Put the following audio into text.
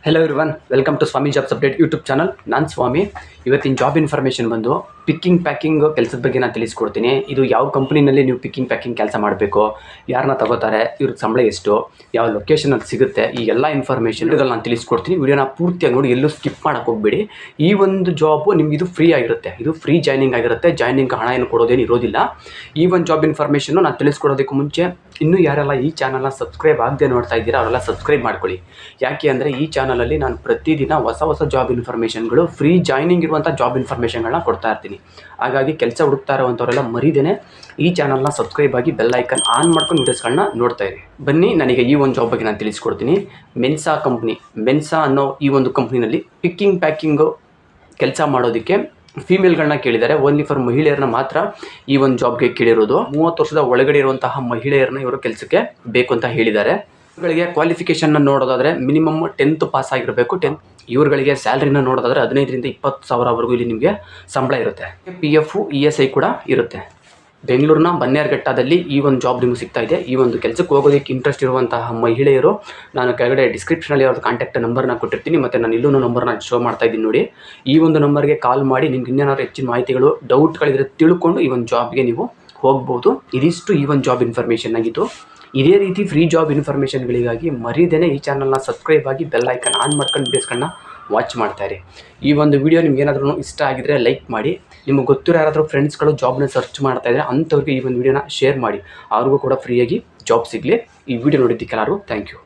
Hello everyone, welcome to Swamy jobs update YouTube channel. ನಾನು ಸ್ವಾಮಿ. ಇವತ್ತಿನ job information ಬಂದು picking packing ಕೆಲಸದ ಬಗ್ಗೆ ನಾನು ತಿಳಿಸ್ಕೊಡ್ತೀನಿ. ಇದು ಯಾವ ಕಂಪ್ನಿನಲ್ಲಿ ನೀವು ಪಿಕ್ಕಿಂಗ್ ಪ್ಯಾಕಿಂಗ್ ಕೆಲಸ ಮಾಡಬೇಕು, ಯಾರನ್ನ ತಗೋತಾರೆ, ಇವ್ರಿಗೆ ಸಂಬಳ ಎಷ್ಟು, ಯಾವ ಲೊಕೇಶನ್ ಅದು ಸಿಗುತ್ತೆ, ಈ ಎಲ್ಲ ಇನ್ಫಾರ್ಮೇಷನ್ ಇದರಲ್ಲಿ ನಾನು ತಿಳಿಸ್ಕೊಡ್ತೀನಿ. ವಿಡಿಯೋನ ಪೂರ್ತಿಯಾಗಿ ನೋಡಿ, ಎಲ್ಲೂ ಸ್ಕಿಪ್ ಮಾಡೋಕ್ಕೆ ಹೋಗಬೇಡಿ. ಈ ಒಂದು ಜಾಬು ನಿಮ್ಗೆ ಇದು ಫ್ರೀ ಆಗಿರುತ್ತೆ, ಇದು ಫ್ರೀ ಜಾಯ್ನಿಂಗ್ ಆಗಿರುತ್ತೆ. ಜಾಯ್ನಿಂಗ್ ಹಣ ಏನು ಕೊಡೋದೇನು ಇರೋದಿಲ್ಲ. ಈ ಒಂದು ಜಾಬ್ ಇನ್ಫಾರ್ಮೇಷನ್ನು ನಾನು ತಿಳಿಸ್ಕೊಡೋದಕ್ಕೂ ಮುಂಚೆ ಇನ್ನೂ ಯಾರೆಲ್ಲ ಈ ಚಾನಲ್ನ ಸಬ್ಸ್ಕ್ರೈಬ್ ಆಗದೆ ನೋಡ್ತಾ ಇದ್ದೀರಾ ಅವರೆಲ್ಲ ಸಬ್ಸ್ಕ್ರೈಬ್ ಮಾಡ್ಕೊಳ್ಳಿ. ಯಾಕೆ ಅಂದರೆ ಈ ಚಾನಲಲ್ಲಿ ನಾನು ಪ್ರತಿದಿನ ಹೊಸ ಜಾಬ್ ಇನ್ಫಾರ್ಮೇಷನ್ಗಳು, ಫ್ರೀ ಜಾಯ್ನಿಂಗ್ ಇರುವಂಥ ಜಾಬ್ ಇನ್ಫಾರ್ಮೇಷನ್ಗಳನ್ನ ಕೊಡ್ತಾ ಇರ್ತೀನಿ. ಹಾಗಾಗಿ ಕೆಲಸ ಹುಡುಕ್ತಾ ಇರುವಂಥವರೆಲ್ಲ ಮರಿದೇನೆ ಈ ಚಾನಲ್ನ ಸಬ್ಸ್ಕ್ರೈಬ್ ಆಗಿ ಬೆಲ್ ಐಕನ್ ಆನ್ ಮಾಡ್ಕೊಂಡು ವೀಡಿಯೋಸ್ಗಳನ್ನ ನೋಡ್ತಾ ಇರಿ. ಬನ್ನಿ, ನನಗೆ ಈ ಒಂದು ಜಾಬ್ ಬಗ್ಗೆ ನಾನು ತಿಳಿಸ್ಕೊಡ್ತೀನಿ. ಮೆನ್ಸಾ ಕಂಪ್ನಿ, ಮೆನ್ಸಾ ಅನ್ನೋ ಈ ಒಂದು ಕಂಪ್ನಿನಲ್ಲಿ ಪಿಕ್ಕಿಂಗ್ ಪ್ಯಾಕಿಂಗು ಕೆಲಸ ಮಾಡೋದಕ್ಕೆ ಫೀಮೇಲ್ಗಳನ್ನ ಕೇಳಿದ್ದಾರೆ. ಓನ್ಲಿ ಫಾರ್ ಮಹಿಳೆಯರನ್ನ ಮಾತ್ರ ಈ ಒಂದು ಜಾಬ್ಗೆ ಕೇಳಿರೋದು. 30 ವರ್ಷದ ಒಳಗಡೆ ಇರುವಂತಹ ಮಹಿಳೆಯರನ್ನ ಇವರು ಕೆಲಸಕ್ಕೆ ಬೇಕು ಅಂತ ಹೇಳಿದ್ದಾರೆ. ಇವುಗಳಿಗೆ ಕ್ವಾಲಿಫಿಕೇಷನ್ನ ನೋಡೋದಾದರೆ ಮಿನಿಮಮ್ 10th ಪಾಸ್ ಆಗಿರಬೇಕು. ಇವ್ರುಗಳಿಗೆ ಸ್ಯಾಲ್ರಿನ ನೋಡೋದಾದರೆ 15,000 ರಿಂದ 20,000ವರೆಗೂ ಇಲ್ಲಿ ನಿಮಗೆ ಸಂಬಳ ಇರುತ್ತೆ. PF ESI ಕೂಡ ಇರುತ್ತೆ. ಬೆಂಗಳೂರಿನ ಬನ್ನೇರುಘಟ್ಟದಲ್ಲಿ ಈ ಒಂದು ಜಾಬ್ ನಿಮಗೆ ಸಿಗ್ತಾ ಇದೆ. ಈ ಒಂದು ಕೆಲಸಕ್ಕೆ ಹೋಗೋದಕ್ಕೆ ಇಂಟ್ರೆಸ್ಟ್ ಇರುವಂತಹ ಮಹಿಳೆಯರು, ನಾನು ಕೆಳಗಡೆ ಡಿಸ್ಕ್ರಿಪ್ಷನಲ್ಲಿ ಅವ್ರದ್ದು ಕಾಂಟ್ಯಾಕ್ಟ್ ನಂಬರ್ನ ಕೊಟ್ಟಿರ್ತೀನಿ, ಮತ್ತು ನಾನು ಇಲ್ಲೂ ನಂಬರ್ನ ಶೋ ಮಾಡ್ತಾ ಇದ್ದೀನಿ ನೋಡಿ. ಈ ಒಂದು ನಂಬರ್ಗೆ ಕಾಲ್ ಮಾಡಿ ನಿಮ್ಗೆ ಇನ್ನೇನಾದ್ರು ಹೆಚ್ಚಿನ ಮಾಹಿತಿಗಳು, ಡೌಟ್ಗಳಿದ್ರೆ ತಿಳ್ಕೊಂಡು ಈ ಒಂದು ಜಾಬ್ಗೆ ನೀವು ಹೋಗ್ಬೋದು. ಇದಿಷ್ಟು ಈ ಒಂದು ಜಾಬ್ ಇನ್ಫಾರ್ಮೇಷನ್ ಆಗಿತ್ತು. ಇದೇ ರೀತಿ ಫ್ರೀ ಜಾಬ್ ಇನ್ಫಾರ್ಮೇಷನ್ಗಳಿಗಾಗಿ ಮರಿದೇನೆ ಈ ಚಾನಲ್ನ ಸಬ್ಸ್ಕ್ರೈಬ್ ಆಗಿ ಬೆಲ್ ಐಕನ್ ಆನ್ ಮಾಡ್ಕೊಂಡು ವೀಡಿಯೋಸ್ಗಳನ್ನ ವಾಚ್ ಮಾಡ್ತಾರೆ. ಈ ಒಂದು ವಿಡಿಯೋ ನಿಮ್ಗೆ ಏನಾದ್ರೂ ಇಷ್ಟ ಆಗಿದ್ರೆ ಲೈಕ್ ಮಾಡಿ. ನಿಮಗೆ ಗೊತ್ತಿರೋ ಯಾರಾದರೂ ಫ್ರೆಂಡ್ಸ್ಗಳು ಜಾಬ್ನ ಸರ್ಚ್ ಮಾಡ್ತಾ ಇದ್ದಾರೆ ಅಂಥವ್ರಿಗೆ ಈ ಒಂದು ವಿಡಿಯೋನ ಶೇರ್ ಮಾಡಿ. ಅವ್ರಿಗೂ ಕೂಡ ಫ್ರೀಯಾಗಿ ಜಾಬ್ ಸಿಗಲಿ. ಈ ವಿಡಿಯೋ ನೋಡಿದ್ದಕ್ಕೆಲ್ಲರೂ ಥ್ಯಾಂಕ್ ಯು.